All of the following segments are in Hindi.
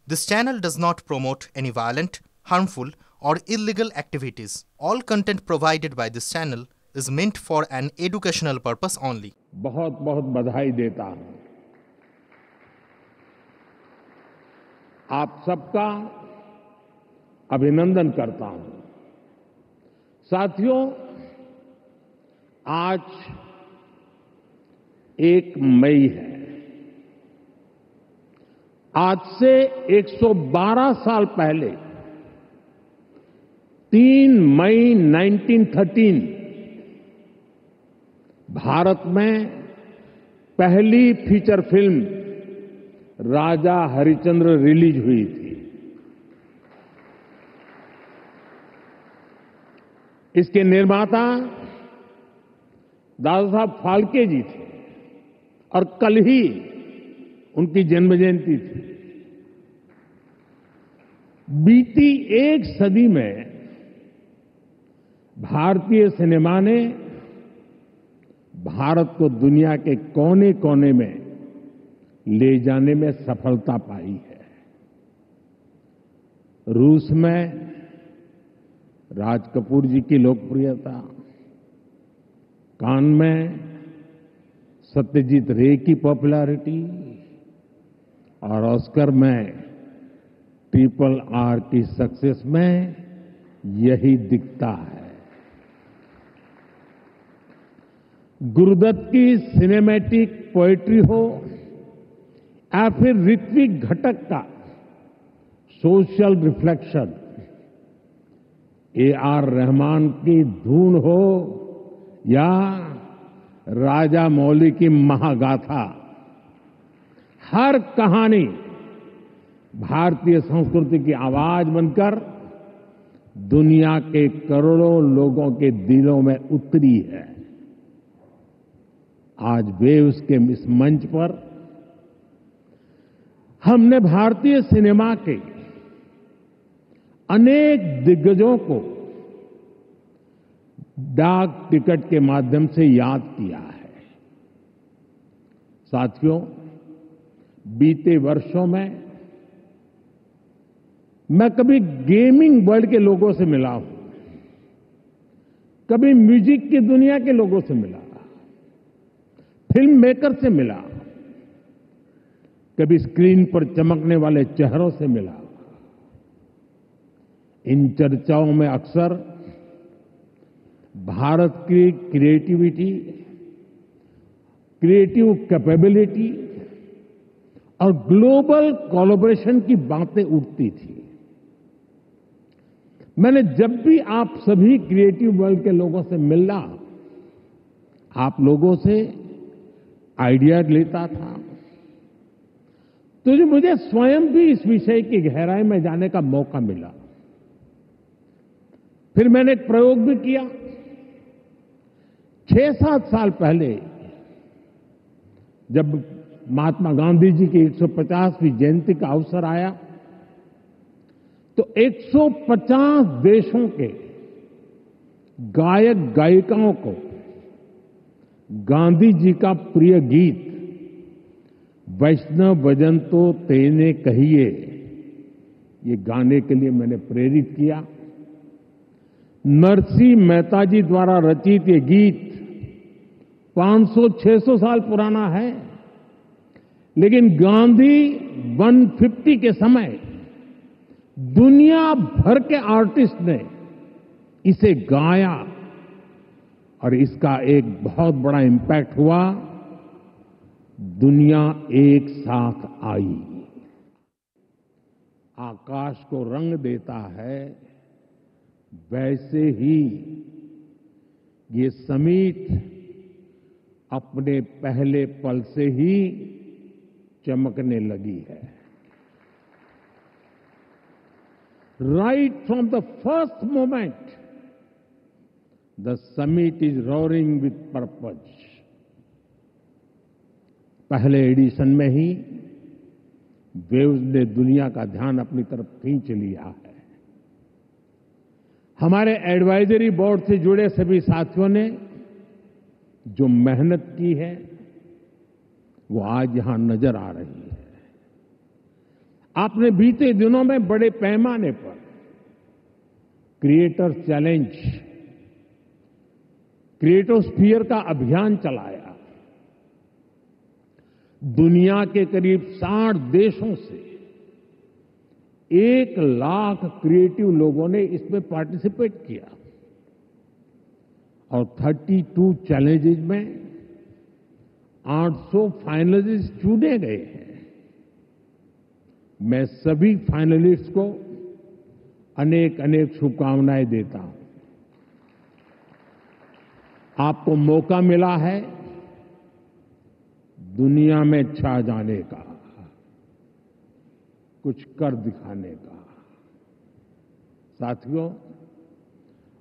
This channel does not promote any violent, harmful, or illegal activities. All content provided by this channel is meant for an educational purpose only. बहुत बहुत बधाई देता हूं। आप सबका अभिनंदन करता हूं। साथियों, आज 1 मई है। आज से 112 साल पहले 3 मई 1913 भारत में पहली फीचर फिल्म राजा हरिश्चंद्र रिलीज हुई थी। इसके निर्माता दादा साहब फाल्के जी थे और कल ही उनकी जन्म जयंती थी। बीती एक सदी में भारतीय सिनेमा ने भारत को दुनिया के कोने कोने में ले जाने में सफलता पाई है। रूस में राज कपूर जी की लोकप्रियता, कान में सत्यजीत रे की पॉपुलैरिटी और ऑस्कर में RRR की सक्सेस में यही दिखता है। गुरुदत्त की सिनेमैटिक पोएट्री हो या फिर ऋत्विक घटक का सोशल रिफ्लेक्शन, AR रहमान की धून हो या राजा मौली की महागाथा, हर कहानी भारतीय संस्कृति की आवाज बनकर दुनिया के करोड़ों लोगों के दिलों में उतरी है। आज वेव्स के इस मंच पर हमने भारतीय सिनेमा के अनेक दिग्गजों को डाक टिकट के माध्यम से याद किया है। साथियों, बीते वर्षों में मैं कभी गेमिंग वर्ल्ड के लोगों से मिला हूं, कभी म्यूजिक की दुनिया के लोगों से मिला, फिल्म मेकर से मिला, कभी स्क्रीन पर चमकने वाले चेहरों से मिला। इन चर्चाओं में अक्सर भारत की क्रिएटिविटी, क्रिएटिव कैपेबिलिटी और ग्लोबल कोलैबोरेशन की बातें उठती थी। मैंने जब भी आप सभी क्रिएटिव वर्ल्ड के लोगों से मिला, आप लोगों से आइडिया लेता था, तो मुझे स्वयं भी इस विषय की गहराई में जाने का मौका मिला। फिर मैंने एक प्रयोग भी किया। 6-7 साल पहले जब महात्मा गांधी जी की 150वीं जयंती का अवसर आया, तो 150 देशों के गायक गायिकाओं को गांधी जी का प्रिय गीत वैष्णव भजन तो तेने कहिए, ये गाने के लिए मैंने प्रेरित किया। नरसिंह मेहता जी द्वारा रचित ये गीत 500-600 साल पुराना है, लेकिन गांधी 150 के समय दुनिया भर के आर्टिस्ट ने इसे गाया और इसका एक बहुत बड़ा इम्पैक्ट हुआ। दुनिया एक साथ आई। आकाश को रंग देता है, वैसे ही ये समीट अपने पहले पल से ही चमकने लगी है। Right from the first moment the summit is roaring with purpose. पहले एडिशन में ही वेव्स ने दुनिया का ध्यान अपनी तरफ खींच लिया है। हमारे एडवाइजरी बोर्ड से जुड़े सभी साथियों ने जो मेहनत की है वो आज यहां नजर आ रही है। आपने बीते दिनों में बड़े पैमाने पर क्रिएटर चैलेंज, क्रिएटोस्फीयर का अभियान चलाया। दुनिया के करीब 60 देशों से 1 लाख क्रिएटिव लोगों ने इसमें पार्टिसिपेट किया और 32 चैलेंजेस में 800 फाइनलिस्ट चुने गए हैं। मैं सभी फाइनलिस्ट को अनेक अनेक शुभकामनाएं देता हूं। आपको मौका मिला है दुनिया में छा जाने का, कुछ कर दिखाने का। साथियों,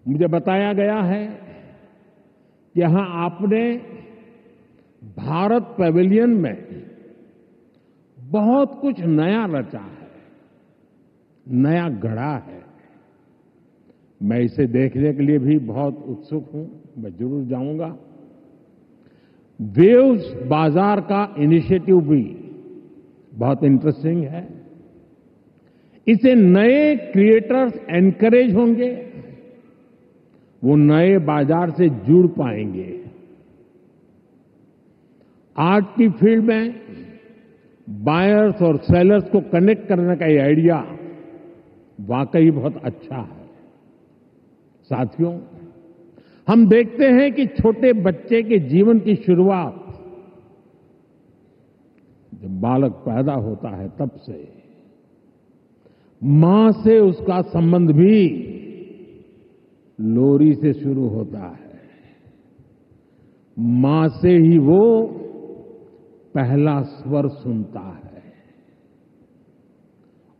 मुझे बताया गया है कि यहां आपने भारत पैवेलियन में बहुत कुछ नया रचा है, नया गढ़ा है। मैं इसे देखने के लिए भी बहुत उत्सुक हूं, मैं जरूर जाऊंगा। वेव्स बाजार का इनिशिएटिव भी बहुत इंटरेस्टिंग है। इसे नए क्रिएटर्स एनकरेज होंगे, वो नए बाजार से जुड़ पाएंगे। आर्ट की फील्ड में बायर्स और सेलर्स को कनेक्ट करने का ये आइडिया वाकई बहुत अच्छा है। साथियों, हम देखते हैं कि छोटे बच्चे के जीवन की शुरुआत जब बालक पैदा होता है तब से मां से उसका संबंध भी लोरी से शुरू होता है। मां से ही वो पहला स्वर सुनता है।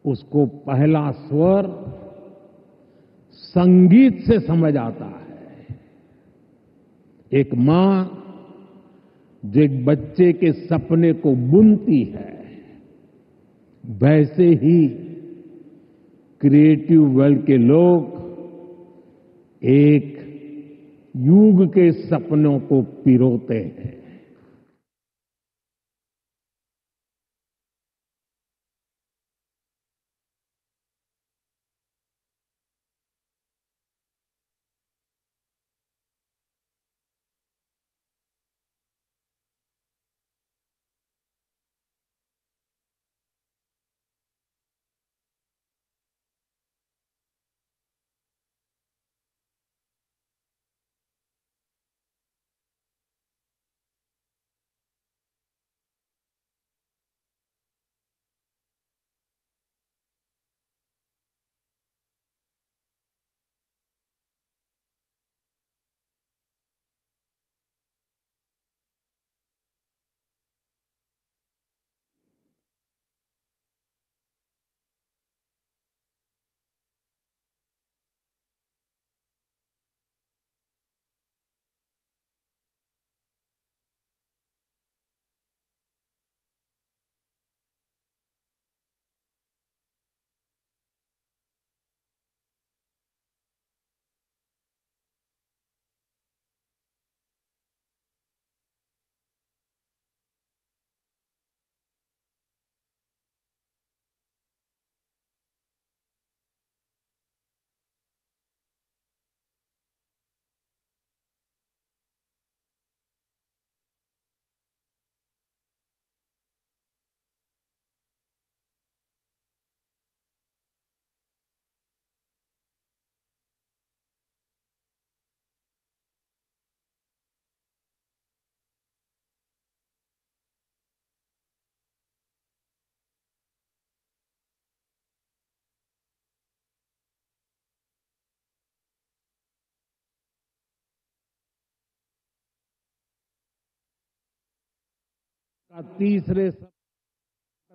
उसको पहला स्वर संगीत से समझ आता है। एक मां जो एक बच्चे के सपने को बुनती है, वैसे ही क्रिएटिव वर्ल्ड के लोग एक युग के सपनों को पिरोते हैं। का तीसरे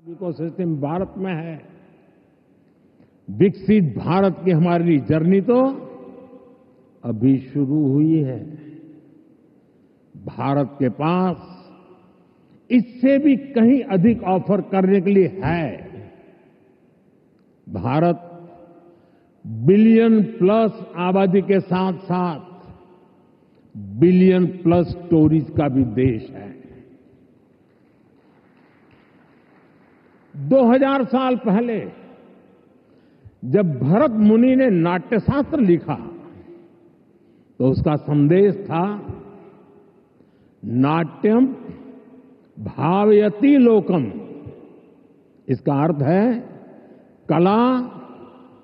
इकोसिस्टम भारत में है। विकसित भारत की हमारी जर्नी तो अभी शुरू हुई है। भारत के पास इससे भी कहीं अधिक ऑफर करने के लिए है। भारत बिलियन प्लस आबादी के साथ साथ बिलियन प्लस स्टोरीज का भी देश है। 2000 साल पहले जब भरत मुनि ने नाट्यशास्त्र लिखा तो उसका संदेश था नाट्यम भावयति लोकम। इसका अर्थ है कला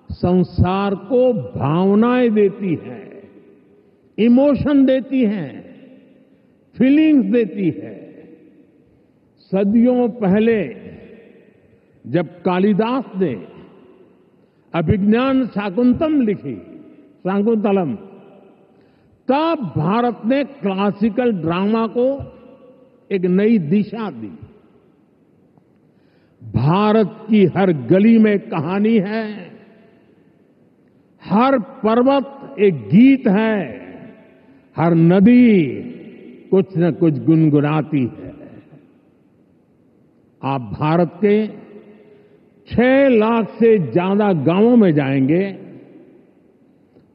संसार को भावनाएं देती है, इमोशन देती है, फीलिंग्स देती है। सदियों पहले जब कालिदास ने अभिज्ञान शाकुंतलम, तब भारत ने क्लासिकल ड्रामा को एक नई दिशा दी। भारत की हर गली में कहानी है, हर पर्वत एक गीत है, हर नदी कुछ न कुछ गुनगुनाती है। आप भारत के 6 लाख से ज्यादा गांवों में जाएंगे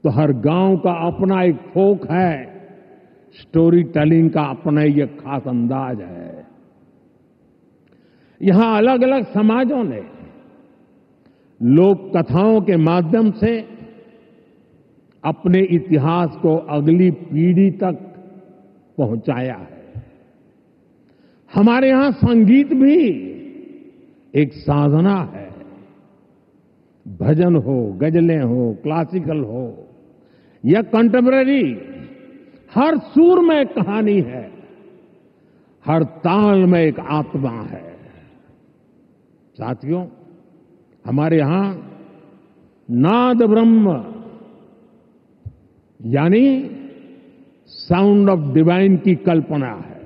तो हर गांव का अपना एक फोक है, स्टोरी टेलिंग का अपना ही एक खास अंदाज है। यहां अलग अलग समाजों ने लोक कथाओं के माध्यम से अपने इतिहास को अगली पीढ़ी तक पहुंचाया है। हमारे यहां संगीत भी एक साधना है। भजन हो, गजलें हो, क्लासिकल हो या कंटेम्पररी, हर सुर में एक कहानी है, हर ताल में एक आत्मा है। साथियों, हमारे यहां नाद ब्रह्म यानी साउंड ऑफ डिवाइन की कल्पना है।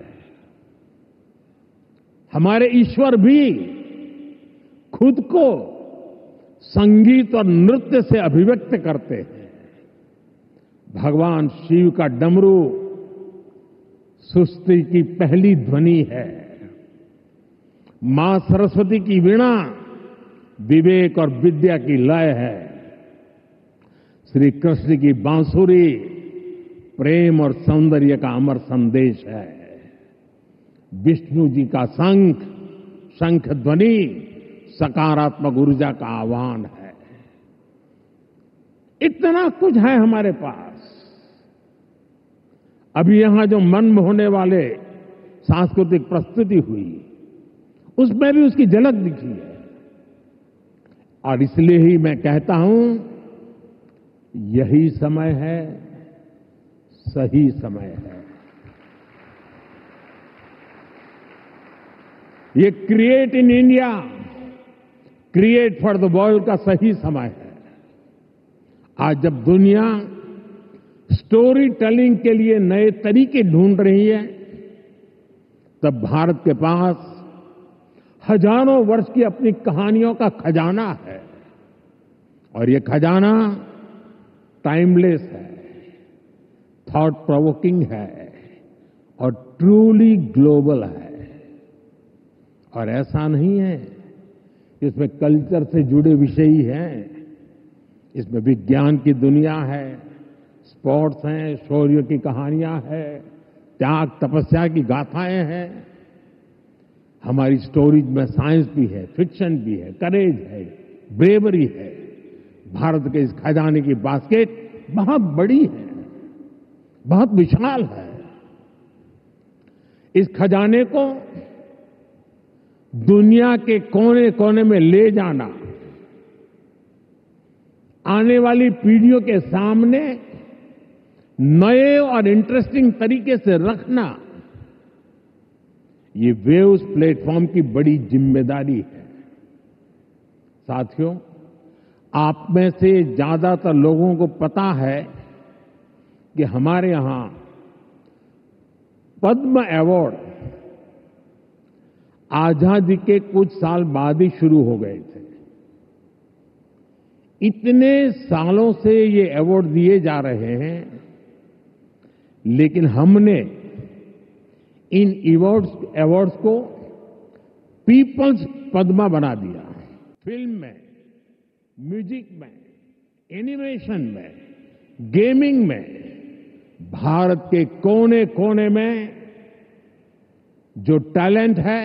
हमारे ईश्वर भी खुद को संगीत और नृत्य से अभिव्यक्त करते हैं। भगवान शिव का डमरू सृष्टि की पहली ध्वनि है। मां सरस्वती की वीणा विवेक और विद्या की लय है। श्री कृष्ण की बांसुरी प्रेम और सौंदर्य का अमर संदेश है। विष्णु जी का शंख ध्वनि सकारात्मक ऊर्जा का आह्वान है। इतना कुछ है हमारे पास। अभी यहां जो मन मोहने वाले सांस्कृतिक प्रस्तुति हुई, उसमें भी उसकी झलक दिखी है। और इसलिए ही मैं कहता हूं, यही समय है, सही समय है। ये create in India, create for the world का सही समय है। आज जब दुनिया स्टोरी टेलिंग के लिए नए तरीके ढूंढ रही है, तब भारत के पास हजारों वर्ष की अपनी कहानियों का खजाना है। और ये खजाना टाइमलेस है, थॉट प्रोवोकिंग है और ट्रूली ग्लोबल है। और ऐसा नहीं है कि इसमें कल्चर से जुड़े विषय ही हैं। इसमें विज्ञान की दुनिया है, स्पोर्ट्स हैं, शौर्य की कहानियां हैं, त्याग तपस्या की गाथाएं हैं। हमारी स्टोरीज में साइंस भी है, फिक्शन भी है, करेज है, ब्रेवरी है। भारत के इस खजाने की बास्केट बहुत बड़ी है, बहुत विशाल है। इस खजाने को दुनिया के कोने कोने में ले जाना, आने वाली पीढ़ियों के सामने नए और इंटरेस्टिंग तरीके से रखना, ये वेव्स प्लेटफॉर्म की बड़ी जिम्मेदारी है। साथियों, आप में से ज्यादातर लोगों को पता है कि हमारे यहां पद्म अवार्ड आजादी के कुछ साल बाद ही शुरू हो गए थे। इतने सालों से ये अवार्ड दिए जा रहे हैं, लेकिन हमने इन अवार्ड्स को पीपल्स पद्मा बना दिया। फिल्म में, म्यूजिक में, एनिमेशन में, गेमिंग में, भारत के कोने कोने में जो टैलेंट है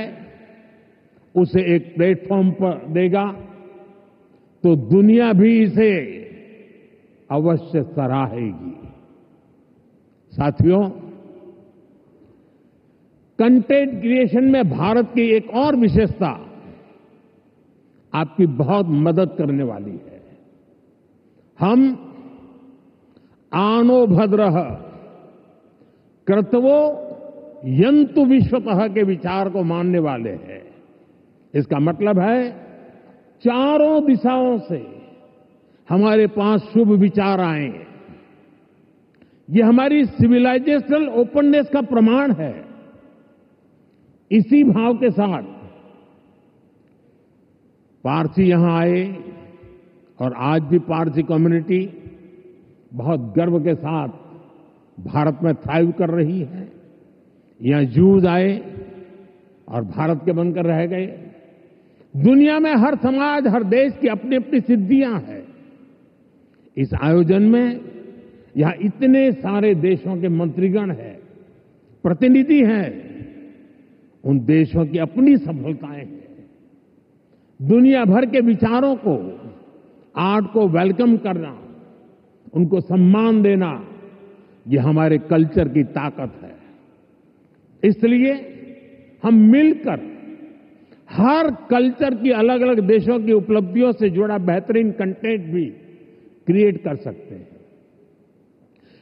उसे एक प्लेटफॉर्म पर देगा तो दुनिया भी इसे अवश्य सराहेगी। साथियों, कंटेंट क्रिएशन में भारत की एक और विशेषता आपकी बहुत मदद करने वाली है। हम आनो भद्रः कर्तवो यन्तु विश्वतः के विचार को मानने वाले हैं। इसका मतलब है चारों दिशाओं से हमारे पास शुभ विचार आए। ये हमारी सिविलाइजेशनल ओपननेस का प्रमाण है। इसी भाव के साथ पारसी यहां आए और आज भी पारसी कम्युनिटी बहुत गर्व के साथ भारत में थ्राइव कर रही है। यहां जूज आए और भारत के बनकर रह गए। दुनिया में हर समाज, हर देश की अपनी अपनी सिद्धियां हैं। इस आयोजन में यहां इतने सारे देशों के मंत्रीगण हैं, प्रतिनिधि हैं। उन देशों की अपनी सफलताएं हैं। दुनिया भर के विचारों को, आर्ट को वेलकम करना, उनको सम्मान देना, ये हमारे कल्चर की ताकत है। इसलिए हम मिलकर हर कल्चर की, अलग अलग देशों की उपलब्धियों से जुड़ा बेहतरीन कंटेंट भी क्रिएट कर सकते हैं।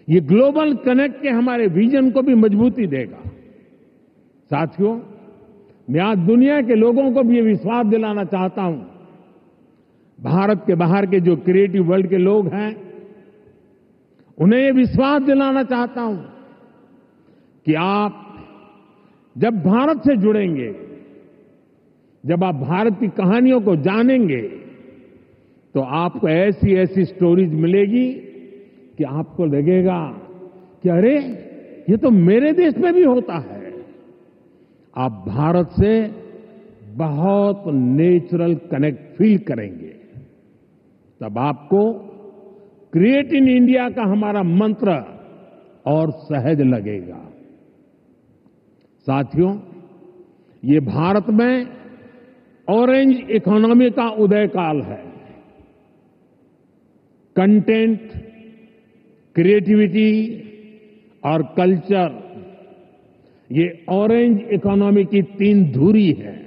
ये ग्लोबल कनेक्ट के हमारे विजन को भी मजबूती देगा। साथियों, मैं आज दुनिया के लोगों को भी ये विश्वास दिलाना चाहता हूं, भारत के बाहर के जो क्रिएटिव वर्ल्ड के लोग हैं, उन्हें ये विश्वास दिलाना चाहता हूं कि आप जब भारत से जुड़ेंगे, जब आप भारत की कहानियों को जानेंगे, तो आपको ऐसी ऐसी स्टोरीज मिलेगी कि आपको लगेगा कि अरे, ये तो मेरे देश में भी होता है। आप भारत से बहुत नेचुरल कनेक्ट फील करेंगे। तब आपको क्रिएट इन इंडिया का हमारा मंत्र और सहज लगेगा। साथियों, ये भारत में ऑरेंज इकोनॉमी का उदय काल है। कंटेंट, क्रिएटिविटी और कल्चर, ये ऑरेंज इकोनॉमी की तीन धुरी है।